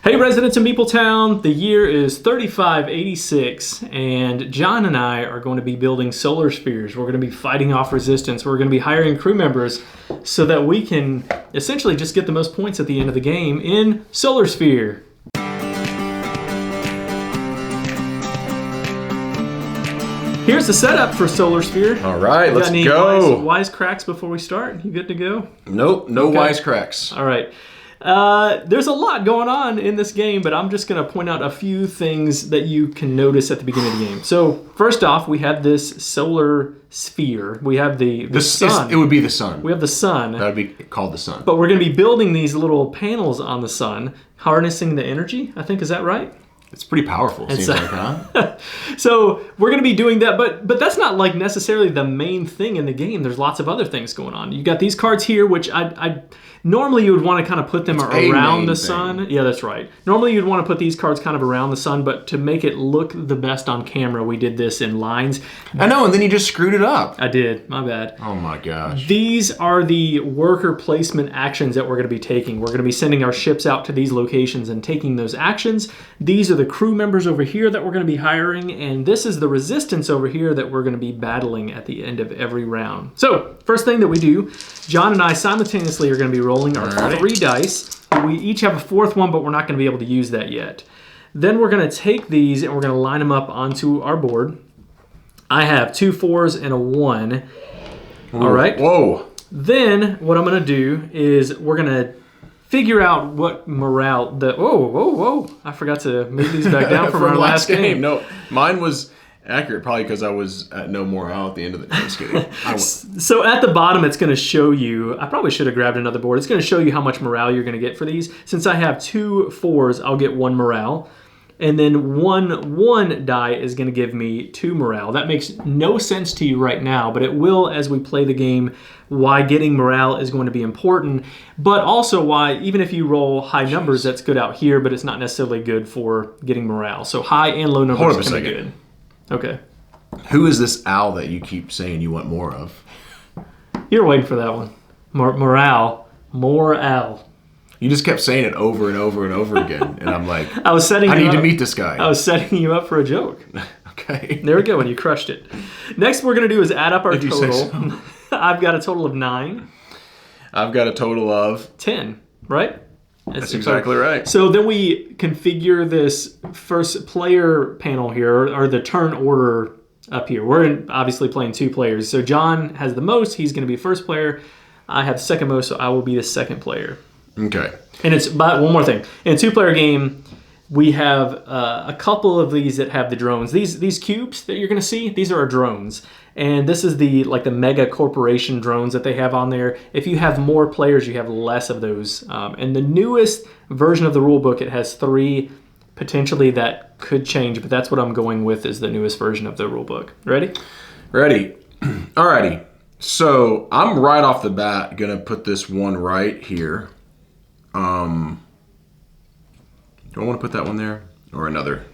Hey residents of Meepletown, the year is 3586 and John and I are going to be building solar spheres. We're going to be fighting off resistance. We're going to be hiring crew members so that we can essentially just get the most points at the end of the game in Solar Sphere. Here's the setup for Solar Sphere. All right, let's go. Wise cracks before we start? You good to go? Nope, no wise cracks. All right. There's a lot going on in this game, but I'm just going to point out a few things that you can notice at the beginning of the game. So, first off, we have this solar sphere. We have the sun. It would be the sun. We have the sun. That would be called the sun. But we're going to be building these little panels on the sun, harnessing the energy, I think. Is that right? It's pretty powerful, seems like, huh? So we're going to be doing that, but that's not like necessarily the main thing in the game. There's lots of other things going on. You got these cards here, which I normally you would want to kind of put them around the sun. Yeah, that's right. Normally you'd want to put these cards kind of around the sun, but to make it look the best on camera, we did this in lines. I know, and then you just screwed it up. I did. My bad. Oh my gosh. These are the worker placement actions that we're going to be taking. We're going to be sending our ships out to these locations and taking those actions. These are the crew members over here that we're going to be hiring, and this is the resistance over here that we're going to be battling at the end of every round. So, first thing that we do, John and I simultaneously are going to be rolling our 3 dice. We each have a 4th one, but we're not going to be able to use that yet. Then we're going to take these and we're going to line them up onto our board. I have 2 4s and a 1. Ooh, all right. Whoa. Then what I'm going to do is we're going to figure out what morale whoa. I forgot to move these back down from our last game. No, mine was accurate, probably because I was at no morale at the end of the game. Just kidding. So at the bottom, it's going to show you, I probably should have grabbed another board. It's going to show you how much morale you're going to get for these. Since I have 2 4s, I'll get 1 morale. And then 1 die is going to give me 2 morale. That makes no sense to you right now, but it will as we play the game, why getting morale is going to be important, but also why, even if you roll high numbers, that's good out here, but it's not necessarily good for getting morale. So high and low numbers can be good. Okay. Who is this owl that you keep saying you want more of? You're waiting for that one. Morale. You just kept saying it over and over and over again, and I'm like, I need to meet this guy. I was setting you up for a joke. Okay. There we go, and you crushed it. Next, we're going to do is add up our total. So. I've got a total of 9. I've got a total of 10, right? That's exactly right. So then we configure this first player panel here, or the turn order up here. We're obviously playing 2 players. So John has the most. He's going to be first player. I have second most, so I will be the second player. Okay. And it's, but one more thing. In a 2-player game, we have a couple of these that have the drones. These cubes that you're going to see, these are our drones. And this is the mega corporation drones that they have on there. If you have more players, you have less of those. And the newest version of the rule book, it has 3 potentially that could change, but that's what I'm going with is the newest version of the rule book. Ready? Ready. Alrighty. So I'm right off the bat going to put this one right here. Do I want to put that one there or another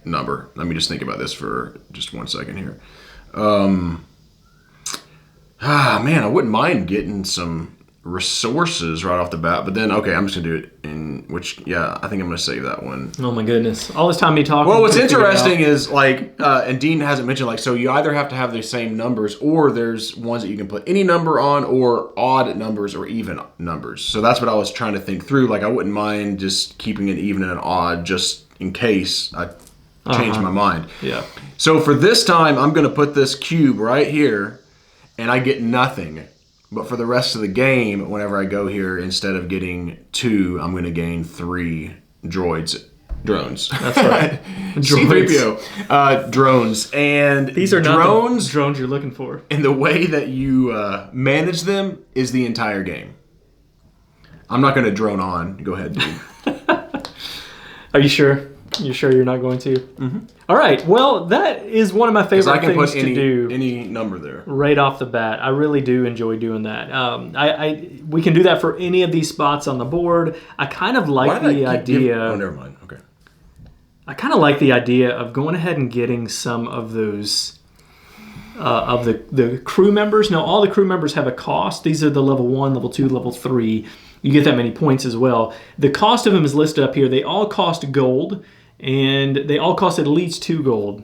number? Let me just think about this for just 1 second here. Man, I wouldn't mind getting some resources right off the bat, but then, okay, I'm just going to do it in which, I think I'm going to save that one. Oh my goodness. All this time me talking. Well, what's interesting is, and Dean hasn't mentioned, so you either have to have the same numbers or there's ones that you can put any number on or odd numbers or even numbers. So that's what I was trying to think through. I wouldn't mind just keeping an even and an odd just in case I change my mind. Yeah. So for this time, I'm going to put this cube right here and I get nothing. But for the rest of the game, whenever I go here, instead of getting 2, I'm going to gain 3 drones. That's right. C-3PO. Drones. And these are not the drones you're looking for. And the way that you manage them is the entire game. I'm not going to drone on. Go ahead, dude. Are you sure? You sure you're not going to? Mm-hmm. All right. Well, that is one of my favorite things to do. Any number there. Right off the bat. I really do enjoy doing that. We can do that for any of these spots on the board. I kind of like the idea. Oh, never mind. Okay. I kind of like the idea of going ahead and getting some of those of the crew members. Now, all the crew members have a cost. These are the level 1, level 2, level 3. you get that many points as well. The cost of them is listed up here. They all cost gold, and they all cost at least 2 gold.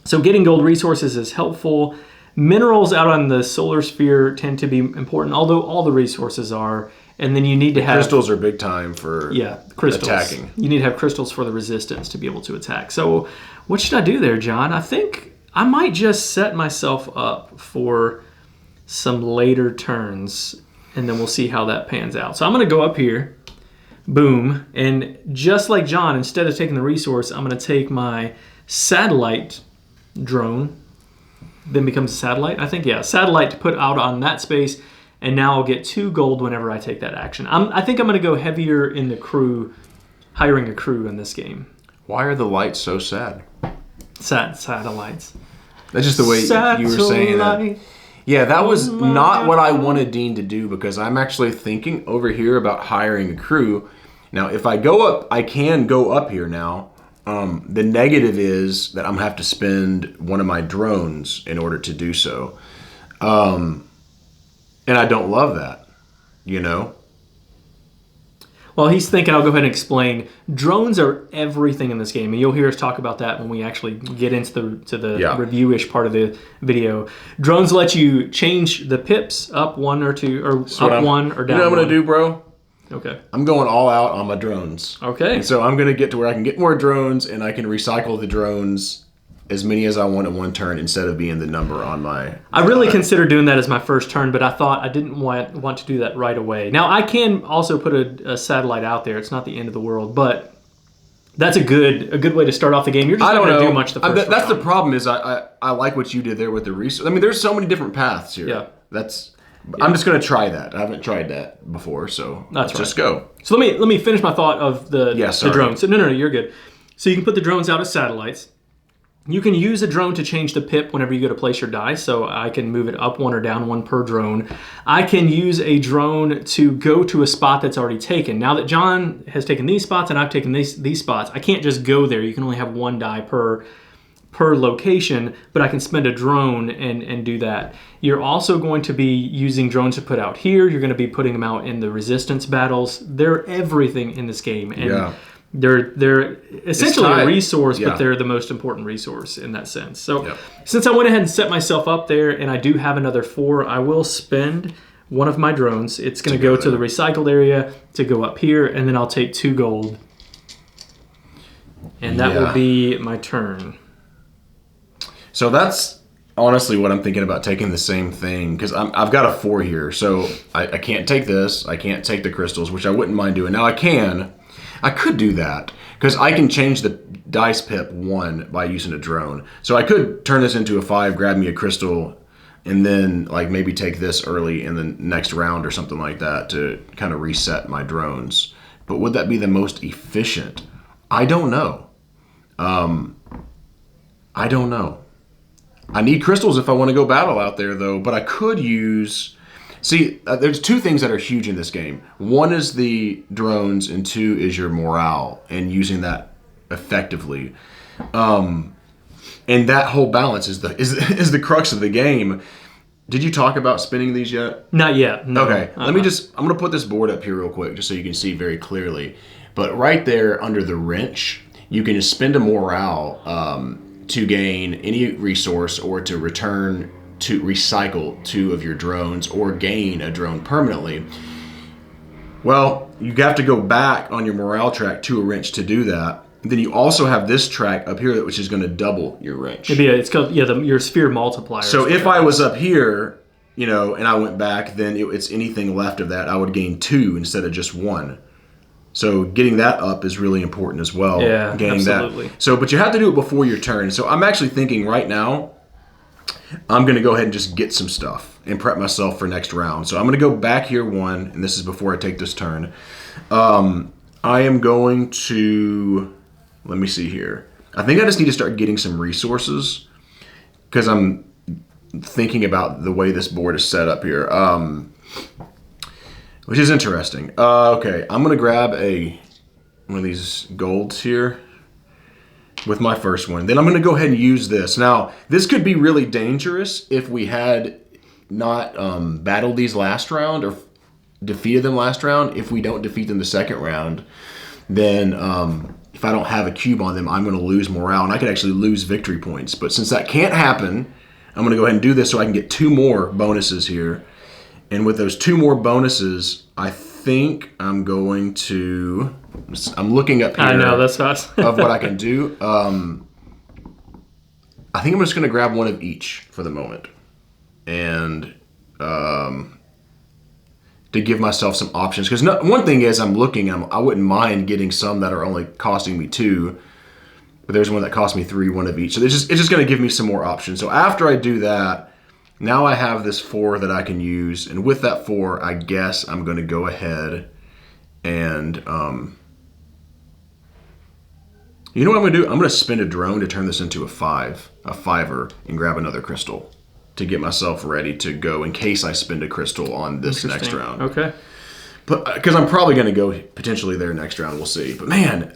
So getting gold resources is helpful. Minerals out on the solar sphere tend to be important, although all the resources are. And then you need to have... Crystals are big time for crystals. attacking. You need to have crystals for the resistance to be able to attack. So what should I do there, John? I think I might just set myself up for some later turns, and then we'll see how that pans out. So I'm going to go up here. Boom. And just like John, instead of taking the resource, I'm going to take my satellite drone. Then becomes a satellite, I think. Yeah, satellite to put out on that space. And now I'll get 2 gold whenever I take that action. I think I'm going to go heavier in the crew, hiring a crew in this game. Why are the lights so sad? Satellites. That's just the way you were saying that. Yeah, that was not what I wanted Dean to do, because I'm actually thinking over here about hiring a crew. Now, if I go up, I can go up here now. The negative is that I'm going to have to spend one of my drones in order to do so. And I don't love that, you know? Well, he's thinking, I'll go ahead and explain. Drones are everything in this game, and you'll hear us talk about that when we actually get into the review-ish part of the video. Drones let you change the pips up 1 or 2, or up 1 or down 1. You know what I'm going to do, bro? Okay. I'm going all out on my drones. Okay. And so I'm going to get to where I can get more drones, and I can recycle the drones as many as I want in one turn instead of being the number on my... I really considered doing that as my first turn, but I thought I didn't want to do that right away. Now, I can also put a satellite out there. It's not the end of the world, but that's a good way to start off the game. You're just not going to do much the first round. That's the problem is I like what you did there with the resource. I mean, there's so many different paths here. Yeah. I'm just going to try that. I haven't tried that before, so let's just go. So let me finish my thought of the drones. So, no, you're good. So you can put the drones out as satellites. You can use a drone to change the pip whenever you go to place your die, so I can move it up 1 or down 1 per drone. I can use a drone to go to a spot that's already taken. Now that John has taken these spots and I've taken these spots, I can't just go there. You can only have 1 die per location, but I can spend a drone and do that. You're also going to be using drones to put out here. You're going to be putting them out in the resistance battles. They're everything in this game. And they're essentially a resource, but they're the most important resource in that sense. So since I went ahead and set myself up there, and I do have another 4, I will spend one of my drones. It's going to go to the recycled area to go up here, and then I'll take 2 gold. And that will be my turn. So that's honestly what I'm thinking about, taking the same thing, because I've got a 4 here. So I can't take this. I can't take the crystals, which I wouldn't mind doing. Now I could do that, because I can change the dice pip 1 by using a drone. So I could turn this into a 5, grab me a crystal, and then like maybe take this early in the next round or something like that to kind of reset my drones. But would that be the most efficient? I don't know. I don't know. I need crystals if I want to go battle out there, though, but I could use... See, there's 2 things that are huge in this game. 1 is the drones, and 2 is your morale, and using that effectively. And that whole balance is the crux of the game. Did you talk about spinning these yet? Not yet. No. Okay. I'm going to put this board up here real quick just so you can see very clearly. But right there under the wrench, you can just spend a morale to gain any resource or to return to recycle 2 of your drones or gain a drone permanently. Well, you have to go back on your morale track to a wrench to do that. Then you also have this track up here, which is going to double your wrench. It's called your sphere multiplier. So if I was up here, and I went back, then it's anything left of that, I would gain 2 instead of just 1. So getting that up is really important as well. Yeah, absolutely. That. So, but you have to do it before your turn. So I'm actually thinking right now, I'm going to go ahead and just get some stuff and prep myself for next round. So I'm going to go back here 1, and this is before I take this turn. I am going to, let me see here. I think I just need to start getting some resources because I'm thinking about the way this board is set up here, which is interesting. Okay, I'm going to grab one of these golds here with my first one. Then I'm going to go ahead and use this. Now, this could be really dangerous if we had not battled these last round, or defeated them last round. If we don't defeat them the second round, then if I don't have a cube on them, I'm going to lose morale, and I could actually lose victory points. But since that can't happen, I'm going to go ahead and do this so I can get 2 more bonuses here. And with those 2 more bonuses, I think I'm going to... I'm looking up here. I know, that's fast. of what I can do. I think I'm just going to grab one of each for the moment. And to give myself some options. Because one thing is I'm looking, and I wouldn't mind getting some that are only costing me 2. But there's one that cost me 3, one of each. So it's just going to give me some more options. So after I do that, now I have this 4 that I can use. And with that 4, I guess I'm going to go ahead and... you know what I'm going to do? I'm going to spend a drone to turn this into a 5er, and grab another crystal to get myself ready to go in case I spend a crystal on this next round. Okay. But because I'm probably going to go potentially there next round, we'll see. But man,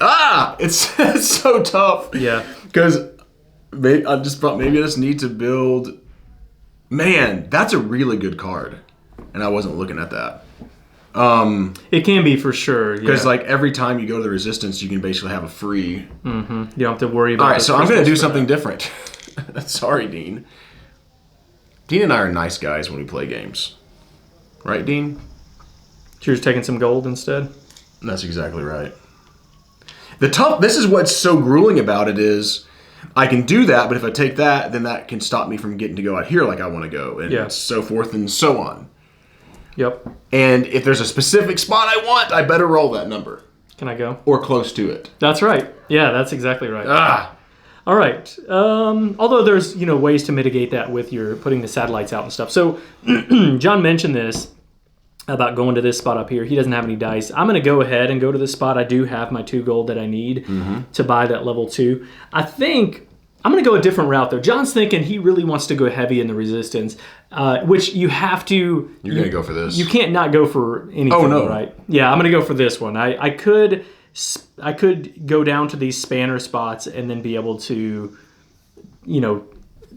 it's so tough. Yeah. Because I just thought maybe I just need to build. Man, that's a really good card, and I wasn't looking at that. It can be for sure. Because like every time you go to the resistance, you can basically have a free. Mm-hmm. You don't have to worry about. All right, so I'm going to do something different. Sorry, Dean. Dean and I are nice guys when we play games, right, Dean? You're just taking some gold instead. That's exactly right. This is what's so grueling about it is, I can do that, but if I take that, then that can stop me from getting to go out here like I want to go, and so forth and so on. Yep. And if there's a specific spot I want, I better roll that number. Can I go? Or close to it. That's right. Yeah, that's exactly right. Ah. All right. Although there's ways to mitigate that with your putting the satellites out and stuff. So John mentioned this about going to this spot up here. He doesn't have any dice. I'm going to go ahead and go to this spot. I do have my 2 gold that I need to buy that level 2. I think I'm going to go a different route, though. John's thinking he really wants to go heavy in the resistance, which you have to... You're going to go for this. You can't not go for anything, right? Yeah, I'm going to go for this one. I could go down to these spanner spots and then be able to,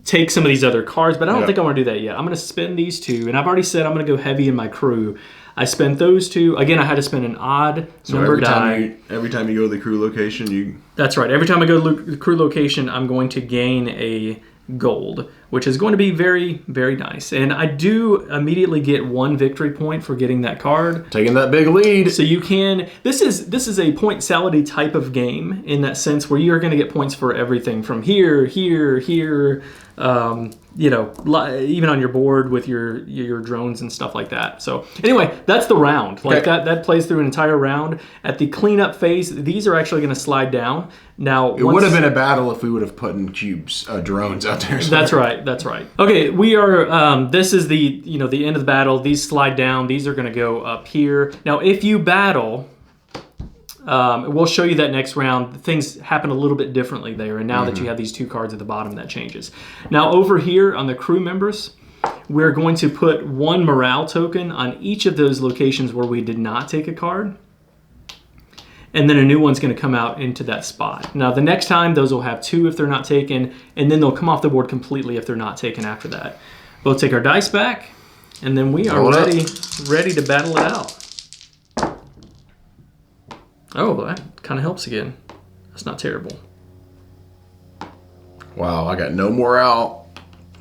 take some of these other cards, but I don't think I want to do that yet. I'm going to spend these 2, and I've already said I'm going to go heavy in my crew. I spent those 2. Again, I had to spend an odd number die. Every time you go to the crew location, you... That's right. Every time I go to the crew location, I'm going to gain a gold, which is going to be very, very nice. And I do immediately get 1 victory point for getting that card. Taking that big lead. So you can... This is a point salad type of game in that sense where you're going to get points for everything from here, even on your board with your drones and stuff like that. So anyway, that's the round. Like that plays through an entire round. At the cleanup phase, these are actually going to slide down. Now it would have been a battle if we would have put in drones out there. That's right. Okay, we are. This is the the end of the battle. These slide down. These are going to go up here. Now, if you battle. We'll show you that next round. Things happen a little bit differently there, and now that you have these 2 cards at the bottom, that changes. Now over here on the crew members, we're going to put 1 morale token on each of those locations where we did not take a card, and then a new one's going to come out into that spot. Now the next time, those will have 2 if they're not taken, and then they'll come off the board completely if they're not taken after that. We'll take our dice back, and then we are ready to battle it out. Oh, that kind of helps again. That's not terrible. Wow, I got no morale.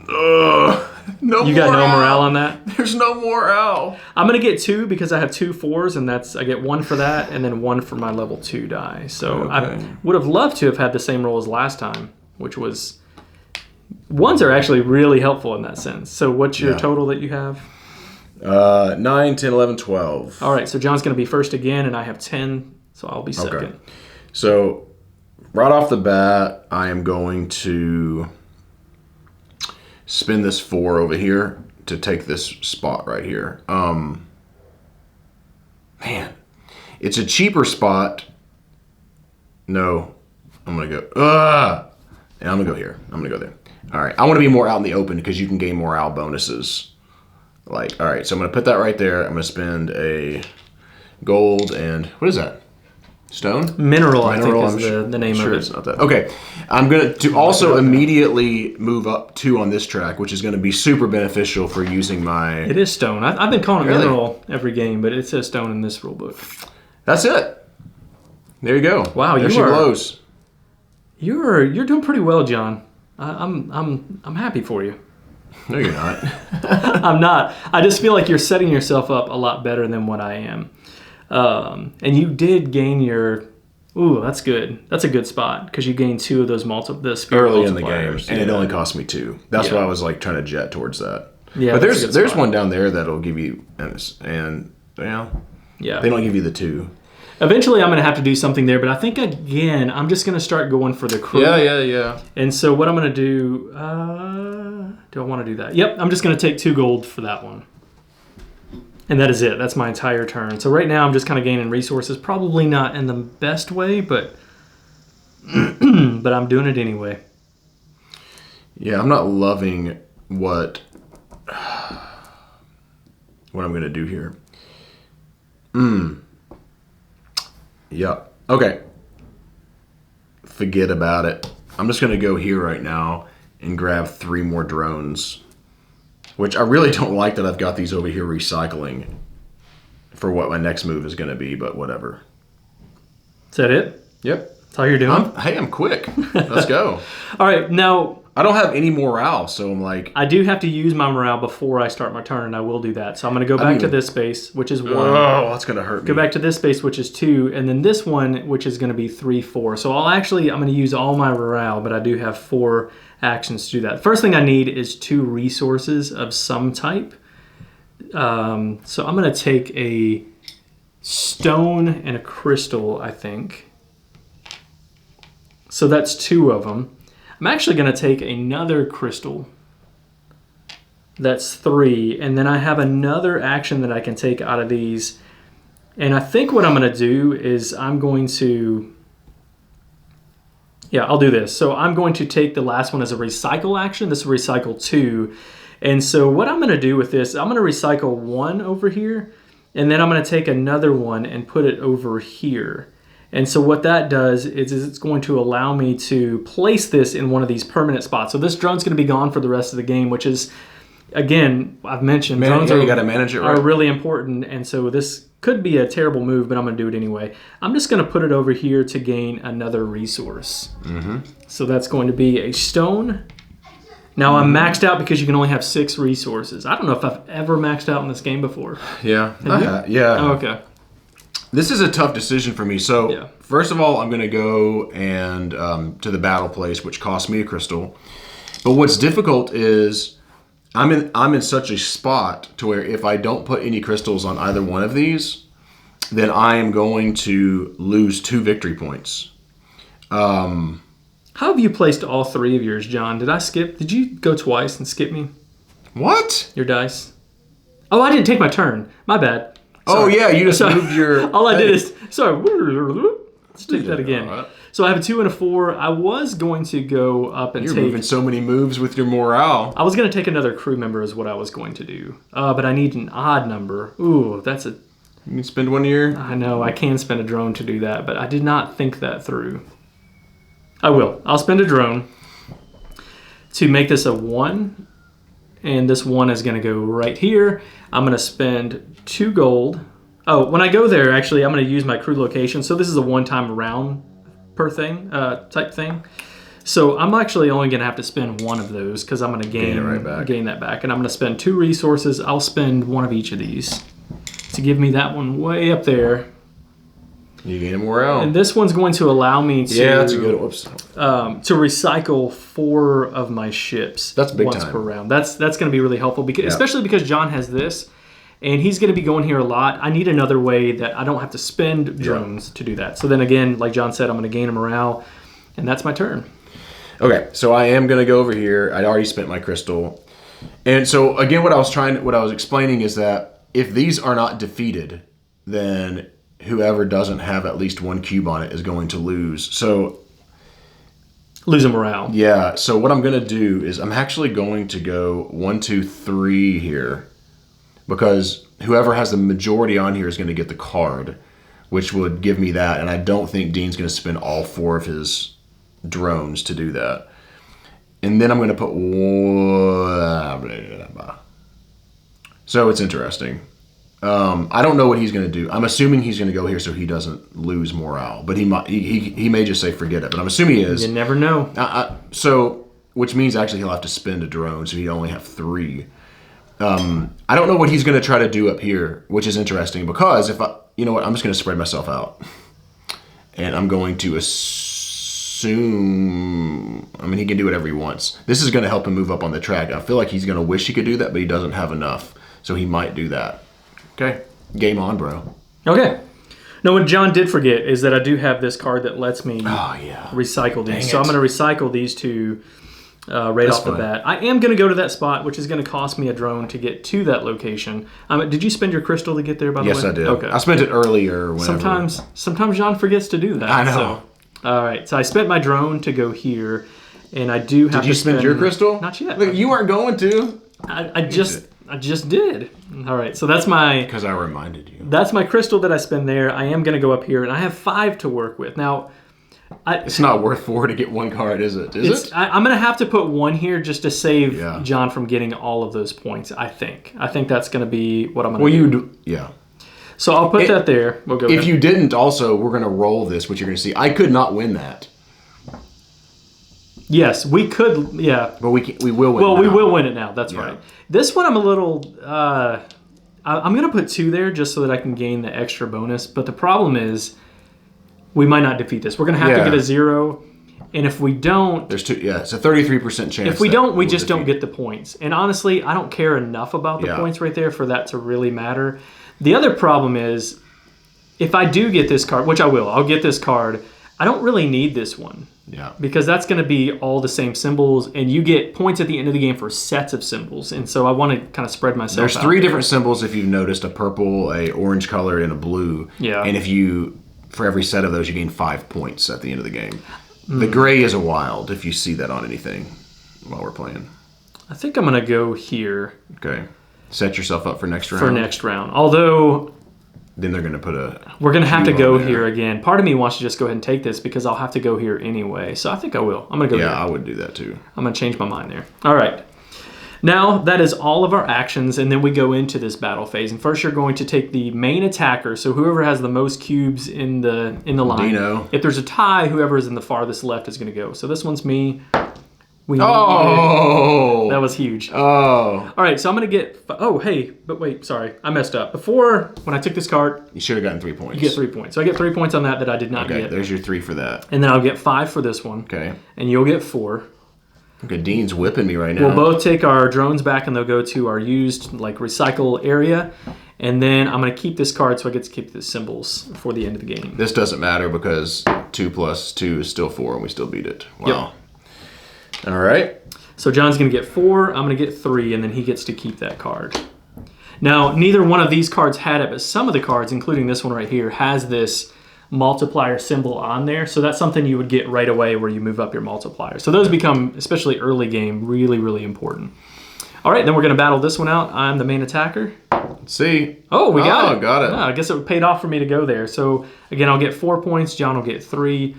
Ugh, you got no morale on that? There's no morale. I'm going to get 2 because I have 2 4s, and I get 1 for that, and then 1 for my level 2 die. So I would have loved to have had the same roll as last time, which was... 1s are actually really helpful in that sense. So what's your total that you have? 9, 10, 11, 12. All right, so John's going to be first again, and I have 10. So I'll be second. Okay. So right off the bat, I am going to spin this 4 over here to take this spot right here. Man, it's a cheaper spot. No, I'm going to go. And I'm going to go here. I'm going to go there. All right. I want to be more out in the open because you can gain morale bonuses. All right. So I'm going to put that right there. I'm going to spend a gold and what is that? Stone? Mineral, I think, I'm is the name sure of it's it. not that. Okay. I'm going to also immediately move up 2 on this track, which is going to be super beneficial for using my... It is stone. I've been calling it Really? mineral every game, but it says stone in this rule book. That's it. There you go. Wow, there you she are- blows. You're doing pretty well, John. I'm happy for you. No, you're not. I'm not. I just feel like you're setting yourself up a lot better than what I am. And you did gain your... Ooh, that's good. That's a good spot because you gained 2 of those the spirit Early in the game, multipliers. and it only cost me 2. That's why I was like trying to jet towards that. Yeah, but that's a good there's spot. one down there that'll give you, and Yeah. they don't give you the 2. Eventually, I'm going to have to do something there, but I think, again, I'm just going to start going for the crew. Yeah. And so what I'm going to do... do I want to do that? Yep, I'm just going to take 2 gold for that one. And that is it. That's my entire turn. So right now, I'm just kind of gaining resources. Probably not in the best way, but but I'm doing it anyway. Yeah, I'm not loving what I'm going to do here. Yeah. Okay. Forget about it. I'm just going to go here right now and grab 3 more drones, which I really don't like that I've got these over here recycling for what my next move is going to be, but whatever. Is that it? Yep. That's all you're doing? I'm quick. Let's go. All right, now... I don't have any morale, so I'm like... I do have to use my morale before I start my turn, and I will do that. So I'm going to go back to this space, which is 1. Oh, that's going to hurt me. Go back to this space, which is 2, and then this one, which is going to be 3, 4. So I'm going to use all my morale, but I do have 4 actions to do that. First thing I need is 2 resources of some type. So I'm going to take a stone and a crystal, I think. So that's 2 of them. I'm actually going to take another crystal. That's 3. And then I have another action that I can take out of these. And I think what I'm going to do is I'm going to... Yeah, I'll do this. So I'm going to take the last one as a recycle action. This is recycle 2. And so what I'm going to do with this, I'm going to recycle 1 over here. And then I'm going to take another one and put it over here. And so what that does is it's going to allow me to place this in one of these permanent spots. So this drone's going to be gone for the rest of the game, which is, again, I've mentioned, drones you gotta manage it right. are really important. And so this could be a terrible move, but I'm going to do it anyway. I'm just going to put it over here to gain another resource. So that's going to be a stone. Now I'm maxed out because you can only have 6 resources. I don't know if I've ever maxed out in this game before. Yeah. Yeah. Oh, okay. This is a tough decision for me. So, Yeah. First of all, I'm going to go and to the battle place, which cost me a crystal. But what's difficult is I'm in such a spot to where if I don't put any crystals on either one of these, then I am going to lose 2 victory points. How have you placed all 3 of yours, John? Did you go twice and skip me? What? Your dice? Oh, I didn't take my turn. My bad. Sorry. Oh, yeah, you just moved your... All I did is... Sorry. Let's take that again. Right. So I have a 2 and a 4. I was going to go up and You're take... moving so many moves with your morale. I was going to take another crew member is what I was going to do. But I need an odd number. Ooh, that's a... You can spend one of your... I know, I can spend a drone to do that, but I did not think that through. I will. I'll spend a drone to make this a 1. And this 1 is going to go right here. I'm going to spend 2 gold. Oh, when I go there, actually, I'm going to use my crew location. So this is a one-time round per thing, type thing. So I'm actually only going to have to spend 1 of those because I'm going to gain that back. And I'm going to spend 2 resources. I'll spend 1 of each of these to give me that one way up there. You gain morale. And this one's going to allow me to... Yeah, that's a good... Whoops. To recycle 4 of my ships. That's big once time. per round. That's going to be really helpful, because, especially because John has this, and he's going to be going here a lot. I need another way that I don't have to spend drones to do that. So then again, like John said, I'm going to gain a morale, and that's my turn. Okay, so I am going to go over here. I'd already spent my crystal. And so again, what I was explaining is that if these are not defeated, then whoever doesn't have at least 1 cube on it is going to lose. So losing morale. Yeah, so what I'm going to do is I'm actually going to go 1, 2, 3 here, because whoever has the majority on here is going to get the card. which would give me that. And I don't think Dean's going to spend all 4 of his drones to do that. And then I'm going to put so it's interesting. I don't know what he's going to do. I'm assuming he's going to go here so he doesn't lose morale. But he may just say forget it. But I'm assuming he is. You never know. So, which means actually he'll have to spend a drone, so he'd only have 3. I don't know what he's going to try to do up here, which is interesting because you know what, I'm just going to spread myself out. And I'm going to assume, I mean, he can do whatever he wants. This is going to help him move up on the track. I feel like he's going to wish he could do that, but he doesn't have enough. So he might do that. Okay. Game on, bro. Okay. Now, what John did forget is that I do have this card that lets me recycle these. So I'm going to recycle these 2 right off the bat. I am going to go to that spot, which is going to cost me a drone to get to that location. Did you spend your crystal to get there, by the way? Yes, I did. Okay. I spent it earlier. Whenever. Sometimes John forgets to do that. I know. So, all right. So I spent my drone to go here, and I do have to Did you spend your crystal? Not yet. Look, you weren't going to. I just did. All right. So that's my... Because I reminded you. That's my crystal that I spend there. I am going to go up here, and I have 5 to work with. Now... it's not worth 4 to get 1 card, is it? I'm going to have to put 1 here just to save John from getting all of those points, I think. I think that's going to be what I'm going to do. Yeah. So I'll put that there. We'll go if you didn't, also, we're going to roll this, which you're going to see. I could not win that. Yes, we could, yeah. But we will win it now. Well, we will win it now. That's right. This one I'm a little... I'm going to put 2 there just so that I can gain the extra bonus. But the problem is... we might not defeat this. We're going to have to get a 0. And if we don't... There's 2. Yeah, it's a 33% chance. If we don't, we just don't get the points. And honestly, I don't care enough about the points right there for that to really matter. The other problem is, if I do get this card, which I will, I'll get this card, I don't really need this one. Yeah. Because that's going to be all the same symbols, and you get points at the end of the game for sets of symbols. And so I want to kind of spread myself out. There's 3 different symbols if you've noticed, a purple, a orange colored, and a blue. Yeah. And for every set of those, you gain 5 points at the end of the game. The gray is a wild if you see that on anything while we're playing. I think I'm going to go here. Okay. Set yourself up for next round. For next round. Although... then they're going to put we're going to have to go here again. Part of me wants to just go ahead and take this because I'll have to go here anyway. So I think I will. I'm going to go here. Yeah, I would do that too. I'm going to change my mind there. All right. Now, that is all of our actions, and then we go into this battle phase. And first, you're going to take the main attacker, so whoever has the most cubes in the line. Dino. If there's a tie, whoever is in the farthest left is going to go. So this one's me. That was huge. Oh. All right, so I'm going to get... oh, hey, but wait, sorry. I messed up. Before, when I took this card... you should have gotten 3 points. You get 3 points. So I get 3 points on that I did not get. Okay, there's your 3 for that. And then I'll get 5 for this one. Okay. And you'll get 4. Okay, Dean's whipping me right now. We'll both take our drones back, and they'll go to our used recycle area. And then I'm going to keep this card so I get to keep the symbols for the end of the game. This doesn't matter because 2 plus 2 is still 4, and we still beat it. Wow. Yep. All right. So John's going to get 4, I'm going to get 3, and then he gets to keep that card. Now, neither one of these cards had it, but some of the cards, including this one right here, has this multiplier symbol on there. So that's something you would get right away where you move up your multiplier. So those become, especially early game, really, really important. All right, then we're going to battle this one out. I'm the main attacker. Let's see. Oh, we got it. Got it. I guess it paid off for me to go there. So, again, I'll get 4 points. John will get 3.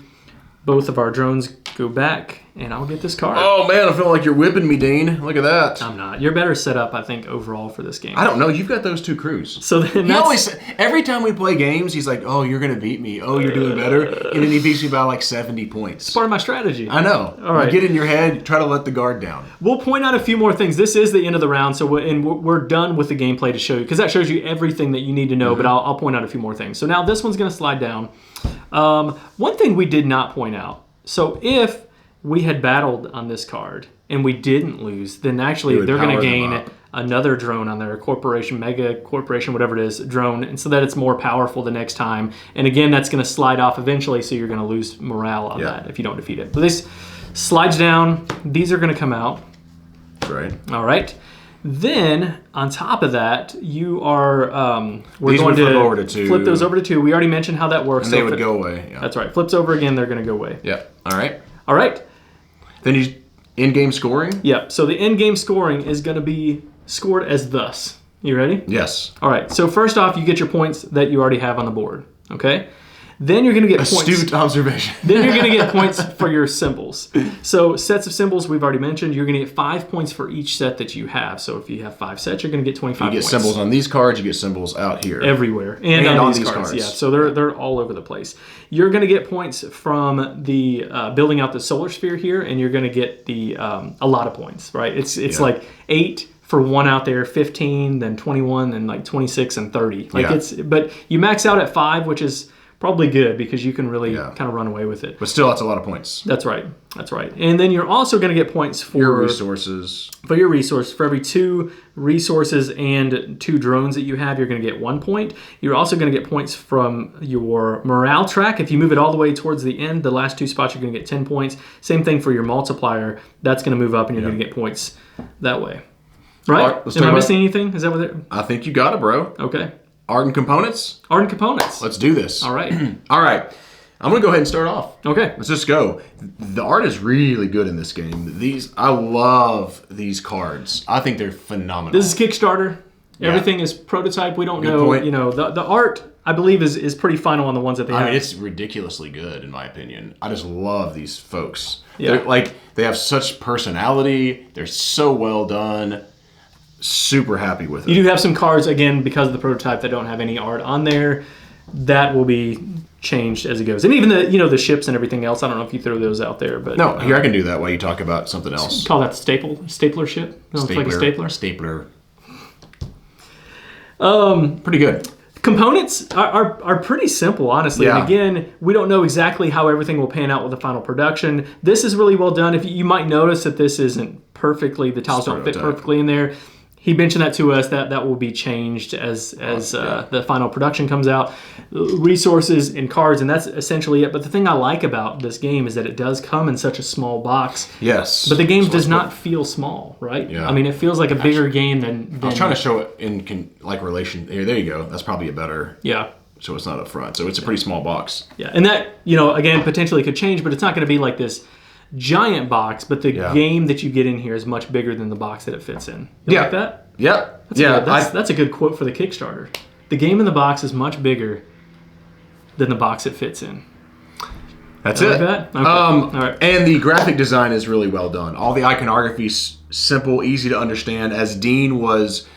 Both of our drones go back, and I'll get this card. Oh, man, I feel like you're whipping me, Dean. Look at that. I'm not. You're better set up, I think, overall for this game. I don't know. You've got those 2 crews. So then he always, every time we play games, he's like, oh, you're going to beat me. Oh, you're doing better. And then he beats me by like 70 points. It's part of my strategy. I know. All right. You get in your head, try to let the guard down. We'll point out a few more things. This is the end of the round, so we're done with the gameplay to show you, because that shows you everything that you need to know, but I'll point out a few more things. So now this one's going to slide down. One thing we did not point out. So if we had battled on this card and we didn't lose, then actually they're going to gain another drone on their corporation, mega corporation, whatever it is, drone, and so that it's more powerful the next time. And again, that's going to slide off eventually, so you're going to lose morale on that if you don't defeat it. But this slides down. These are going to come out. Right. All right. Then, on top of that, you are... we're These going to flip over to 2. Flip those over to 2. We already mentioned how that works. And they would go away. Yeah. That's right. Flips over again, they're going to go away. Yeah. All right. All right. Then you in-game scoring? Yeah. So the in-game scoring is going to be scored as thus. You ready? Yes. All right. So first off, you get your points that you already have on the board. Okay? Then you're going to get points. Astute observation. Then you're going to get points for your symbols. So sets of symbols we've already mentioned. You're going to get 5 points for each set that you have. So if you have 5 sets, you're going to get 25 points. You get symbols on these cards. You get symbols out here. Everywhere. And on these cards. Yeah, so they're all over the place. You're going to get points from the building out the solar sphere here, and you're going to get the a lot of points, right? It's like 8 for one out there, 15, then 21, then like 26 and 30. But you max out at 5, which is probably good because you can really kind of run away with it. But still, that's a lot of points. That's right. And then you're also going to get points for your resources. For your resource. For every 2 resources and 2 drones that you have, you're going to get 1 point. You're also going to get points from your morale track. If you move it all the way towards the end, the last 2 spots, you're going to get 10 points. Same thing for your multiplier. That's going to move up and you're going to get points that way. Right? Am I missing anything? Is that what I think you got it, bro. Okay. Art and components? Art and components. Let's do this. All right. All right. I'm going to go ahead and start off. Okay. Let's just go. The art is really good in this game. I love these cards. I think they're phenomenal. This is Kickstarter. Everything is prototype. We don't know. Point. The art, I believe, is pretty final on the ones that they have. I mean, it's ridiculously good, in my opinion. I just love these folks. Yeah. They have such personality. They're so well done. Super happy with it. You do have some cards, again, because of the prototype that don't have any art on there. That will be changed as it goes. And even the ships and everything else, I don't know if you throw those out there. But no, here I can do that while you talk about something else. Call that stapler ship? No, it's like a stapler? Stapler. Pretty good. Components are pretty simple, honestly. Yeah. And again, we don't know exactly how everything will pan out with the final production. This is really well done. If you might notice that this isn't perfectly, the tiles don't fit perfectly in there. He mentioned that to us, that will be changed as the final production comes out. Resources and cards, and that's essentially it. But the thing I like about this game is that it does come in such a small box. Yes. But the game does not feel small, right? Yeah. I mean, it feels like a bigger game than... I was trying to show it in relation... Here, there you go. That's probably a better... Yeah. So it's not up front. So it's a pretty small box. Yeah, and that, again, potentially could change, but it's not going to be like this giant box, but the game that you get in here is much bigger than the box that it fits in. You like that? Yeah. That's a good quote for the Kickstarter. The game in the box is much bigger than the box it fits in. That's you it. Like that? Okay. All right. And the graphic design is really well done. All the iconography is simple, easy to understand. As Dean was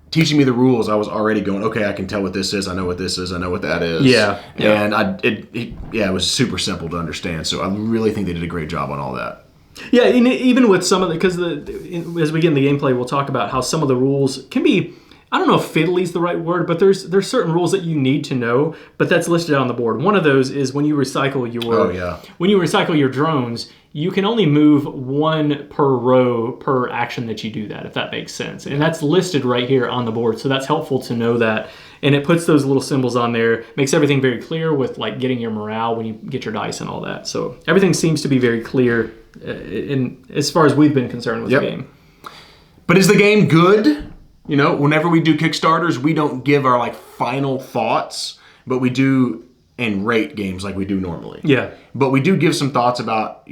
teaching me the rules, I was already going, okay, I can tell what this is. I know what this is. I know what that is. Yeah. And it was super simple to understand. So I really think they did a great job on all that. Yeah, and even with some of the, because as we get in the gameplay, we'll talk about how some of the rules can be, I don't know if fiddly is the right word, but there's certain rules that you need to know, but that's listed on the board. One of those is when you recycle your drones, you can only move 1 per row per action that you do that, if that makes sense. And that's listed right here on the board, so that's helpful to know that. And it puts those little symbols on there, makes everything very clear with like getting your morale when you get your dice and all that. So everything seems to be very clear as far as we've been concerned with the game. But is the game good? Whenever we do Kickstarters, we don't give our final thoughts, but we do and rate games like we do normally. Yeah. But we do give some thoughts about...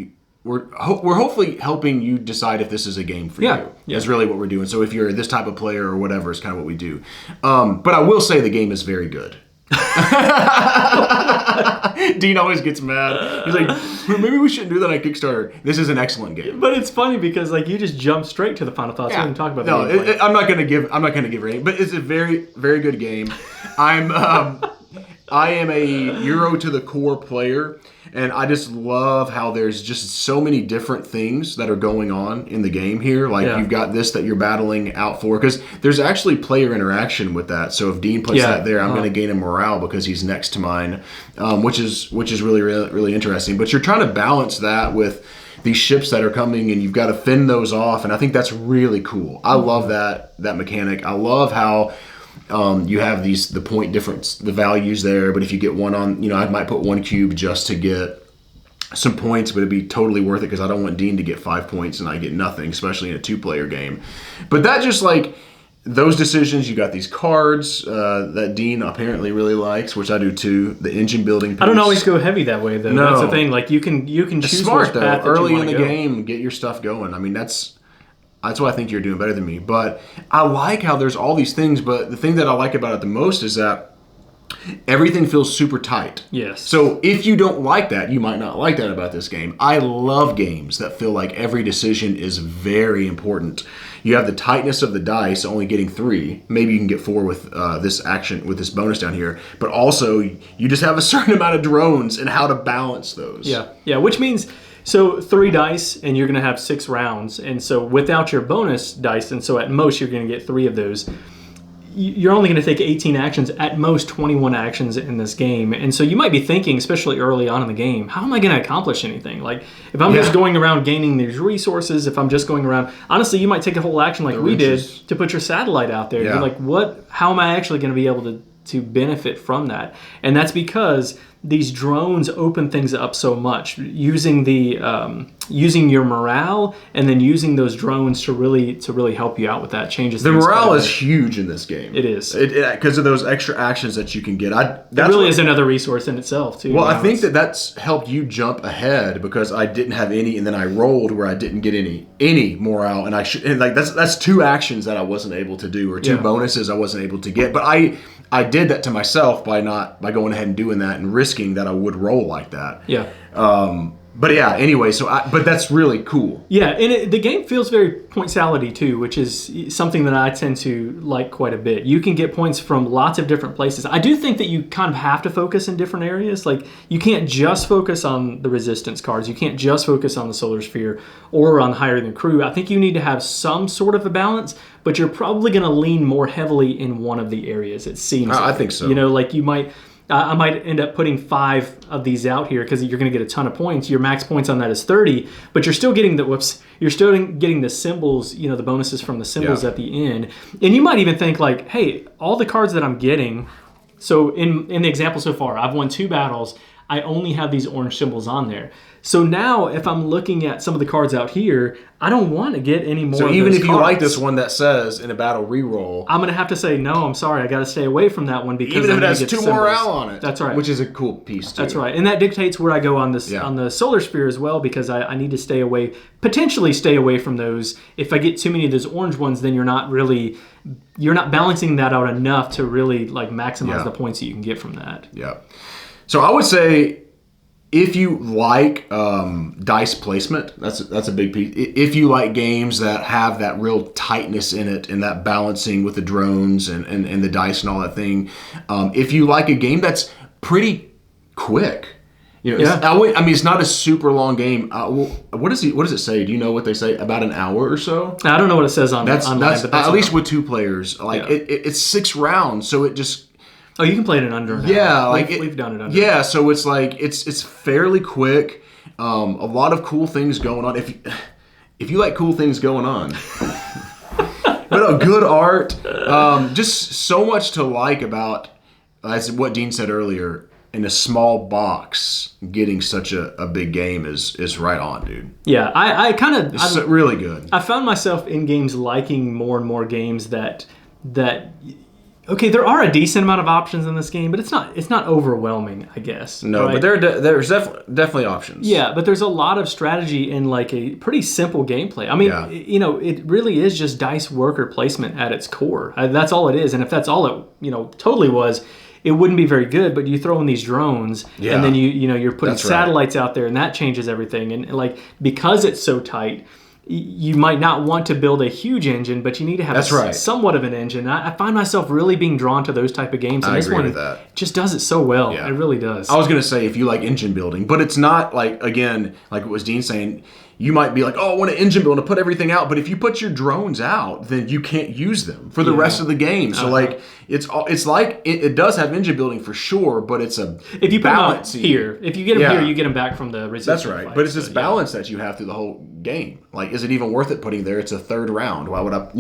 We're hopefully helping you decide if this is a game for you. Yeah. That's really what we're doing. So if you're this type of player or whatever, is kind of what we do. But I will say the game is very good. Dean always gets mad. He's like, maybe we shouldn't do that on Kickstarter. This is an excellent game. But it's funny because you just jump straight to the final thoughts. We didn't talk about that. I'm not going to give rating, but it's a very, very good game. I am a Euro to the core player, and I just love how there's just so many different things that are going on in the game here. You've got this that you're battling out for, because there's actually player interaction with that. So if Dean puts that there, I'm going to gain a morale because he's next to mine, which is really, really, really interesting. But you're trying to balance that with these ships that are coming, and you've got to fend those off, and I think that's really cool. I love that mechanic. I love how... you have the point difference, the values there, but if you get one on, I might put 1 cube just to get some points, but it'd be totally worth it because I don't want Dean to get 5 points and I get nothing, especially in a 2-player game. But that just those decisions, you got these cards that Dean apparently really likes, which I do too. The engine building piece. I don't always go heavy that way though. No. That's the thing. You can choose smart though. Path Early in the game, get your stuff going. I mean, that's why I think you're doing better than me. But I like how there's all these things, but the thing that I like about it the most is that Everything feels super tight. Yes. So if you don't like that, you might not like that about this game. I love games that feel like every decision is very important. You have the tightness of the dice, only getting 3. Maybe you can get 4 with this action, with this bonus down here. But also, you just have a certain amount of drones and how to balance those. Yeah, which means, so 3 dice, and you're going to have 6 rounds. And so without your bonus dice, and so at most you're going to get 3 of those, you're only going to take 18 actions, at most 21 actions in this game. And so you might be thinking, especially early on in the game, how am I going to accomplish anything? Like, if I'm just going around gaining these resources, if I'm just going around, honestly, you might take a whole action like we did to put your satellite out there. You're like, how am I actually going to be able to benefit from that? And that's because these drones open things up so much, using using your morale and then using those drones to really help you out with that changes. The morale is huge in this game. It is, because of those extra actions that you can get. That really is another resource in itself too. Well, I think that's helped you jump ahead, because I didn't have any, and then I rolled where I didn't get any morale, and that's 2 actions that I wasn't able to do, or 2 bonuses I wasn't able to get. But I did that to myself by going ahead and doing that and risking that I would roll like that. Yeah. But yeah, anyway, but that's really cool. Yeah, and the game feels very point salad-y too, which is something that I tend to like quite a bit. You can get points from lots of different places. I do think that you kind of have to focus in different areas. Like, you can't just focus on the resistance cards. You can't just focus on the solar sphere or on hiring the crew. I think you need to have some sort of a balance, but you're probably going to lean more heavily in one of the areas, it seems. I think so. You know, like you might... I might end up putting 5 of these out here because you're going to get a ton of points. Your max points on that is 30, but you're still getting the symbols, the bonuses from the symbols at the end. And you might even think like, hey, all the cards that I'm getting, so in the example so far, I've won 2 battles. I only have these orange symbols on there. So now if I'm looking at some of the cards out here, I don't want to get any more of those cards. So even if you like this one that says in a battle reroll, I'm going to have to say, no, I'm sorry, I got to stay away from that one, because even if it has 2 morale on it. That's right. Which is a cool piece too. That's right. And that dictates where I go on this on the solar sphere as well, because I need to potentially stay away from those. If I get too many of those orange ones, then you're not balancing that out enough to really like maximize the points that you can get from that. Yeah. So I would say, if you like dice placement, that's a big piece. If you like games that have that real tightness in it and that balancing with the drones and the dice and all that thing, if you like a game that's pretty quick, it's not a super long game. What does it say? Do you know what they say? About an hour or so? I don't know what it says online. That's at least with 2 players. It's 6 rounds, so it just. Oh, you can play it in under an hour. We've done it under. Yeah, so it's like it's fairly quick. A lot of cool things going on. If you like cool things going on, but good art. Just so much to like about. As what Dean said earlier, in a small box, getting such a big game is right on, dude. Yeah, I kind of it's really good. I found myself in games liking more and more games that. Okay, there are a decent amount of options in this game, but it's not overwhelming, I guess. No, right? But there's definitely options. Yeah, but there's a lot of strategy in like a pretty simple gameplay. I mean, it really is just dice worker placement at its core. That's all it is. And if that's all it totally was, it wouldn't be very good. But you throw in these drones, and then you're putting satellites out there, and that changes everything. And like, because it's so tight, you might not want to build a huge engine, but you need to have somewhat of an engine. I find myself really being drawn to those type of games. And I this agree one with that. Just does it so well. Yeah. It really does. I was going to say, if you like engine building, but it's not like, again, like what was Dean saying, you might be like, oh, I want an engine build to put everything out. But if you put your drones out, then you can't use them for the rest of the game. So like, it's like it does have engine building for sure, but it's a if you balance here. If you get them here, you get them back from the resistance. That's right. Fight, but it's this balance that you have through the whole game. Like, is it even worth it putting there? It's a 3rd round. Why would I?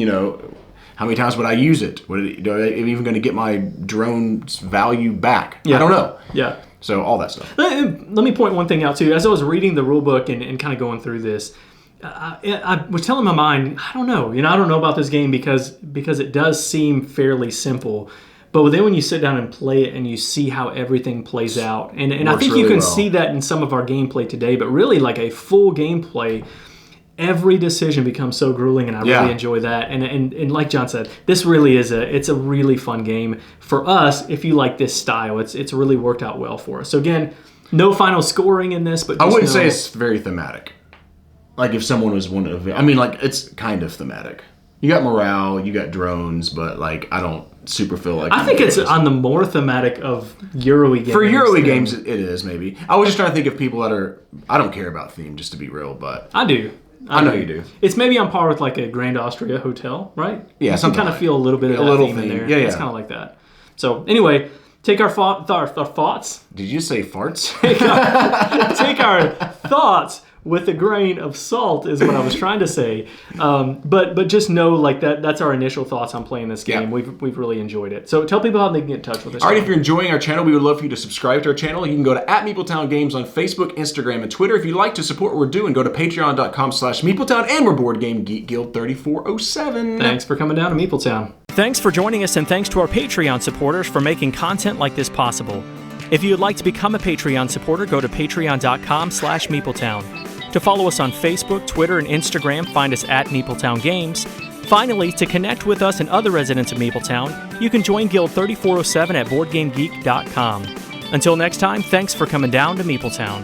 How many times would I use it? Am I even going to get my drone's value back? Yeah. I don't know. Yeah. So all that stuff. Let me point one thing out too. As I was reading the rule book and kind of going through this, I was telling my mind, I don't know. I don't know about this game because it does seem fairly simple. But then when you sit down and play it and you see how everything plays out, and I think you can see that in some of our gameplay today, but really like a full gameplay, every decision becomes so grueling, and I really enjoy that. And like John said, this really is it's a really fun game for us. If you like this style, it's really worked out well for us. So again, no final scoring in this, but just I wouldn't say it's very thematic. Like if someone was one of, I mean, like it's kind of thematic. You got morale, you got drones, but like I don't super feel like. I think it's on the more thematic of Euro-y games. For Euro-y games, it is maybe. I was just trying to think of people that are. I don't care about theme, just to be real, but I do. I know you do. It's maybe on par with like a Grand Austria hotel, right? Yeah, you kind of feel a little bit of that theme in there. Yeah, it's kind of like that. So anyway, take our thoughts. Did you say farts? Take our thoughts with a grain of salt is what I was trying to say. But just know like that's our initial thoughts on playing this game. Yeah. We've really enjoyed it. So tell people how they can get in touch with us. All right, if you're enjoying our channel, we would love for you to subscribe to our channel. You can go to @Meepletown Games on Facebook, Instagram, and Twitter. If you'd like to support what we're doing, go to patreon.com/Meepletown, and we're Board Game Geek Guild 3407. Thanks for coming down to Meepletown. Thanks for joining us, and thanks to our Patreon supporters for making content like this possible. If you would like to become a Patreon supporter, go to patreon.com/Meepletown. To follow us on Facebook, Twitter, and Instagram, find us @Meepletown Games. Finally, to connect with us and other residents of Meepletown, you can join Guild 3407 at BoardGameGeek.com. Until next time, thanks for coming down to Meepletown.